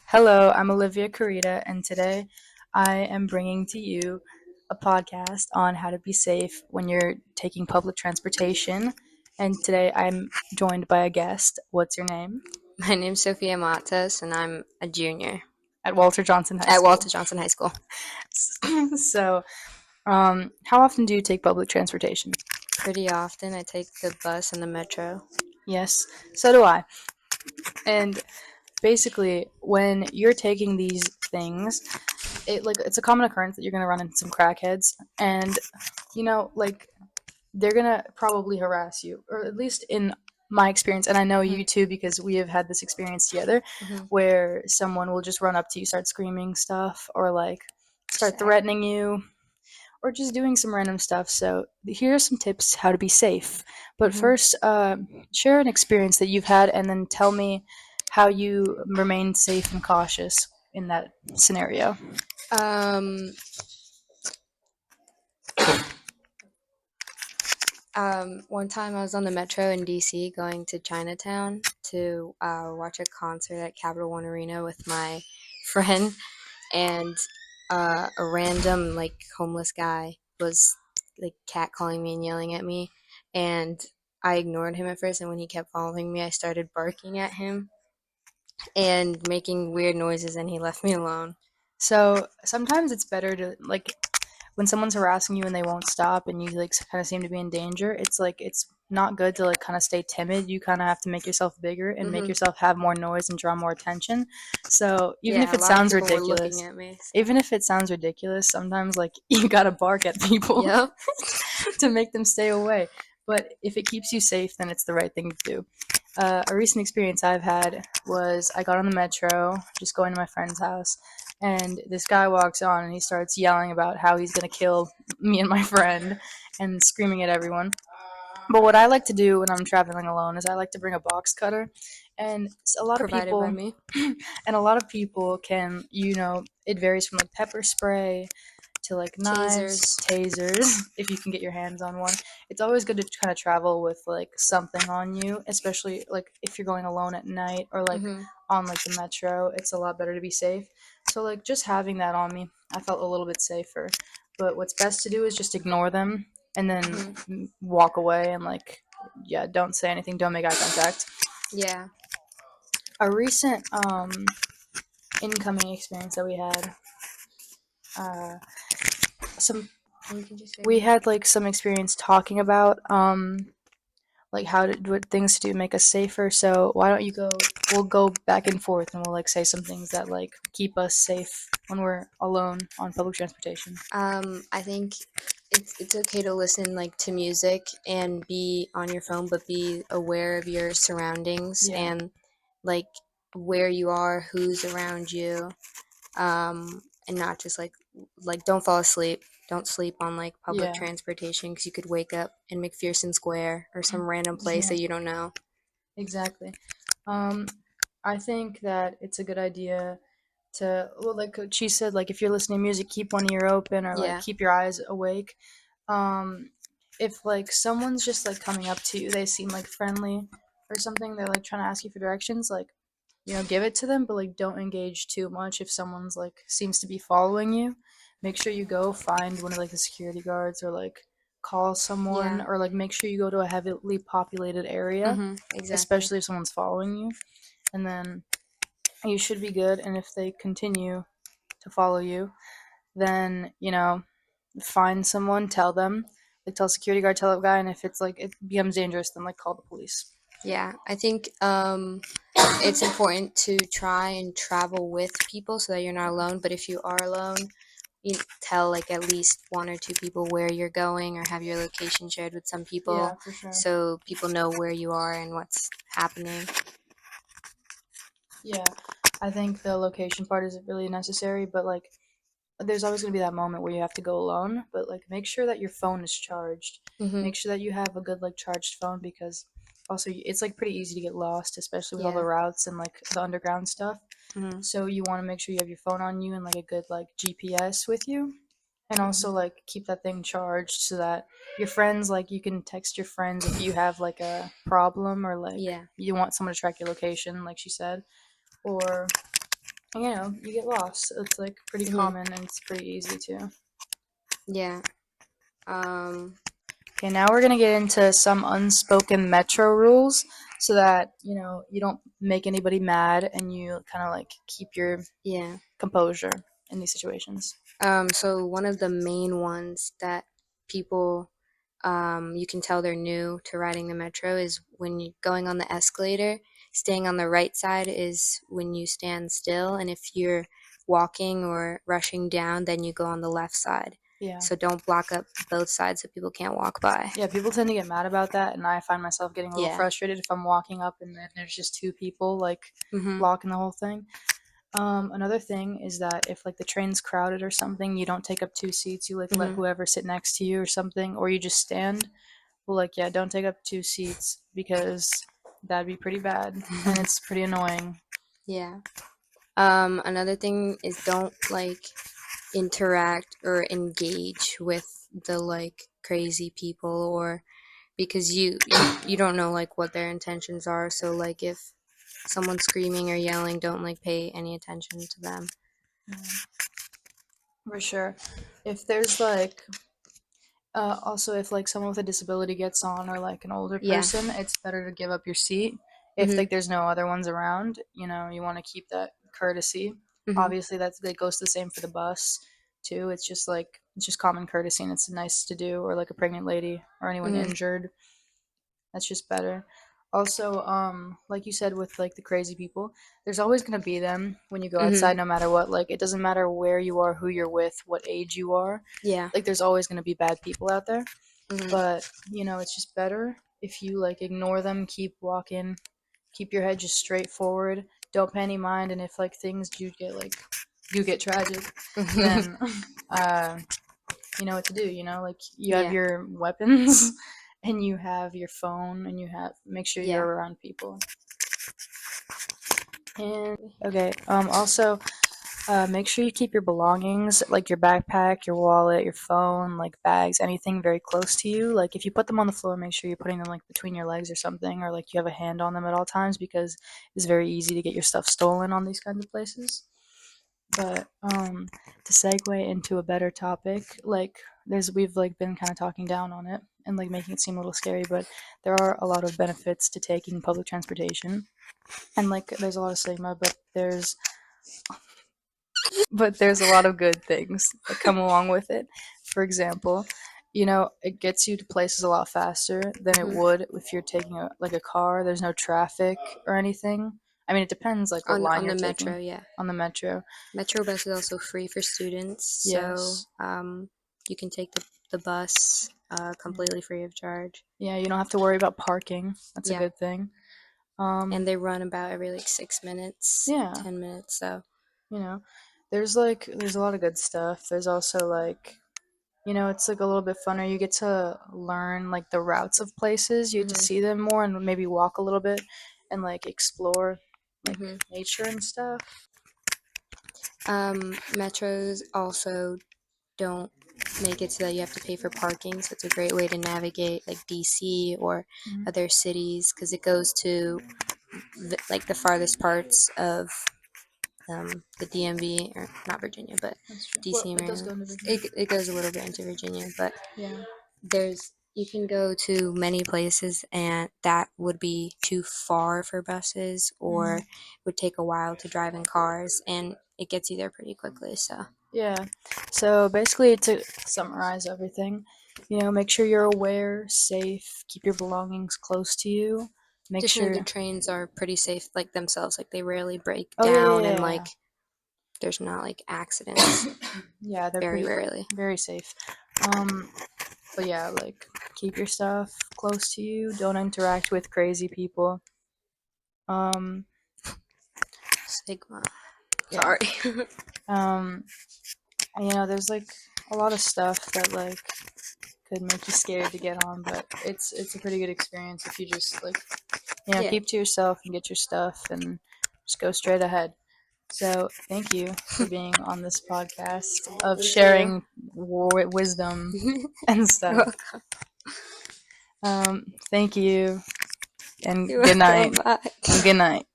Hello, I'm Olivia Korita, and today I am bringing to you a podcast on how to be safe when you're taking public transportation. And today I'm joined by a guest. What's your name? My name's Sophia Matas, and I'm a junior At Walter Johnson High at School. Walter Johnson High School. So, how often do you take public transportation? Pretty often, I take the bus and the metro. Yes, so do I. And basically, when you're taking these things, it's a common occurrence that you're gonna run into some crackheads, and they're gonna probably harass you, or at least in my experience, and I know you too because we have had this experience together, Mhm. where someone will just run up to you, start screaming stuff, or like start threatening you, or just doing some random stuff. So here are some tips how to be safe. But Mhm. first, share an experience that you've had, and then tell me how you remained safe and cautious in that scenario. Um, One time I was on the metro in DC going to Chinatown to watch a concert at Capital One Arena with my friend, and a random like homeless guy was like catcalling me and yelling at me, and I ignored him at first, and when he kept following me, I started barking at him and making weird noises, and he left me alone. So sometimes it's better to like when someone's harassing you and they won't stop and you like kind of seem to be in danger, it's not good to like kind of stay timid. You kind of have to make yourself bigger and make Hmm. yourself have more noise and draw more attention. So even if Yeah, a it lot of sounds people were looking ridiculous, at me. even if it sounds ridiculous, sometimes like you gotta bark at people Yep. to make them stay away. But if it keeps you safe, then it's the right thing to do. A recent experience I've had was I got on the metro, just going to my friend's house, and this guy walks on and he starts yelling about how he's gonna kill me and my friend and screaming at everyone. But what I like to do when I'm traveling alone is I like to bring a box cutter, and a lot of Provided by people, me. and a lot of people can, it varies from like pepper spray to like knives, Tasers. tasers, if you can get your hands on one. It's always good to kind of travel with like something on you, especially like if you're going alone at night or like Hmm. on like the metro. It's a lot better to be safe. So like just having that on me, I felt a little bit safer. But what's best to do is just ignore them and then Hmm. walk away and like yeah, don't say anything, don't make eye contact. Yeah. A recent incoming experience that we had, uh, some And you can just say we it. had like some experience talking about like what things to do to make us safer. So why don't you go? We'll go back and forth, and we'll like say some things that like keep us safe when we're alone on public transportation. I think it's okay to listen like to music and be on your phone, but be aware of your surroundings Yeah, and like where you are, who's around you, and not just like don't fall asleep. Don't sleep on like public yeah, transportation because you could wake up in McPherson Square or some random place yeah, that you don't know. exactly. Um, I think that it's a good idea to well, like she said, like if you're listening to music, keep one ear open or like Yeah. keep your eyes awake. Um, if like someone's just like coming up to you, they seem like friendly or something, they're like trying to ask you for directions, like give it to them, but like don't engage too much. If someone's like seems to be following you, make sure you go find one of like the security guards or like call someone Yeah. or like make sure you go to a heavily populated area, Mhm. Exactly. especially if someone's following you, and then you should be good. And if they continue to follow you, then find someone, tell them, like tell security guard, tell that guy, and if it's like it becomes dangerous, then like call the police. Yeah, I think it's important to try and travel with people so that you're not alone. But if you are alone, you tell like at least one or two people where you're going or have your location shared with some people Yeah, for sure. so people know where you are and what's happening. Yeah, I think the location part isn't really necessary, but like there's always going to be that moment where you have to go alone, but like make sure that your phone is charged. Hmm. Make sure that you have a good like charged phone, because also it's like pretty easy to get lost, especially with all the Yeah. routes and like the underground stuff. Hmm. So you want to make sure you have your phone on you and like a good like GPS with you, and also Hmm. like keep that thing charged so that your friends, like you can text your friends if you have like a problem or like Yeah. you want someone to track your location, like she said, or And, you get lost. It's like pretty Mhm. common and it's pretty easy too. Yeah. Um. Okay, now we're gonna get into some unspoken metro rules so that, you don't make anybody mad and you kind of like keep your Yeah. composure in these situations. So one of the main ones that people, you can tell they're new to riding the metro is when you're going on the escalator, staying on the right side is when you stand still, and if you're walking or rushing down, then you go on the left side. Yeah. So don't block up both sides so people can't walk by. Yeah, people tend to get mad about that, and I find myself getting a little Yeah. frustrated if I'm walking up and then there's just two people like Mhm. blocking the whole thing. Another thing is that if like the train's crowded or something, you don't take up two seats. You like let Mhm. whoever sit next to you or something, or you just stand. Well, like yeah, don't take up two seats because that'd be pretty bad and it's pretty annoying. Yeah. Another thing is don't like interact or engage with the like crazy people, or because you don't know like what their intentions are, so like if someone's screaming or yelling, don't like pay any attention to them. For sure. If there's like also, if like someone with a disability gets on or like an older Yeah. person, it's better to give up your seat. If Mhm. like there's no other ones around, you want to keep that courtesy. Mhm. Obviously, that goes the same for the bus too. It's just common courtesy, and it's nice to do. Or like a pregnant lady or anyone Mhm. injured, that's just better. Also, like you said with like the crazy people, there's always gonna be them when you go Mhm. outside, no matter what. Like it doesn't matter where you are, who you're with, what age you are. Yeah. Like there's always gonna be bad people out there. Mhm. But, it's just better if you like ignore them, keep walking, keep your head just straight forward, don't pay any mind, and if like things do get tragic, then uh you know what to do, like you have Yeah. your weapons and you have your phone and you have make sure you're Yeah. around people. And okay, also make sure you keep your belongings, like your backpack, your wallet, your phone, like bags, anything very close to you. Like if you put them on the floor, make sure you're putting them like between your legs or something, or like you have a hand on them at all times because it's very easy to get your stuff stolen on these kinds of places. But to segue into a better topic, like we've like been kind of talking down on it and like making it seem a little scary, but there are a lot of benefits to taking public transportation. And like there's a lot of stigma, but there's a lot of good things that come along with it. For example, it gets you to places a lot faster than it Mhm. would if you're taking a car. There's no traffic or anything. I mean, it depends like what line On you're the taking metro, yeah. on the metro. Metro bus is also free for students, so Yes. you can take the bus Yeah. completely free of charge. Yeah, you don't have to worry about parking. That's a Yeah. good thing. And they run about every like 6 minutes, Yeah, 10 minutes. So. you know, there's a lot of good stuff. There's also like it's like a little bit funner. You get to learn like the routes of places. You get to Mhm. see them more and maybe walk a little bit and like explore like Mhm. nature and stuff. Metros also don't make it so that you have to pay for parking, so it's a great way to navigate like DC or Mhm. other cities because it goes to like the farthest parts of the DMV, or not Virginia, but That's true. Well, DC and it does go Maryland. into Virginia. It goes a little bit into Virginia, but Yeah. there's you can go to many places and that would be too far for buses, or Mhm. would take a while to drive in cars, and it gets you there pretty quickly. So Yeah. So basically, to summarize everything, make sure you're aware, safe, keep your belongings close to you. Make just know the sure. trains are pretty safe like themselves, like they rarely break Oh yeah, yeah, down, and yeah, like there's not like accidents, yeah. Yeah, they're very pretty rarely. very safe. Um, but yeah, like keep your stuff close to you. Don't interact with crazy people. Um, Stigma. yeah. Sorry. Um, and, there's like a lot of stuff that like could make you scared to get on, but it's a pretty good experience if you just like Yeah. keep to yourself and get your stuff and just go straight ahead. So thank you for being on this podcast of Thank you. sharing wisdom and You're stuff. welcome. Thank you and You're good welcome. night. Bye. And good night.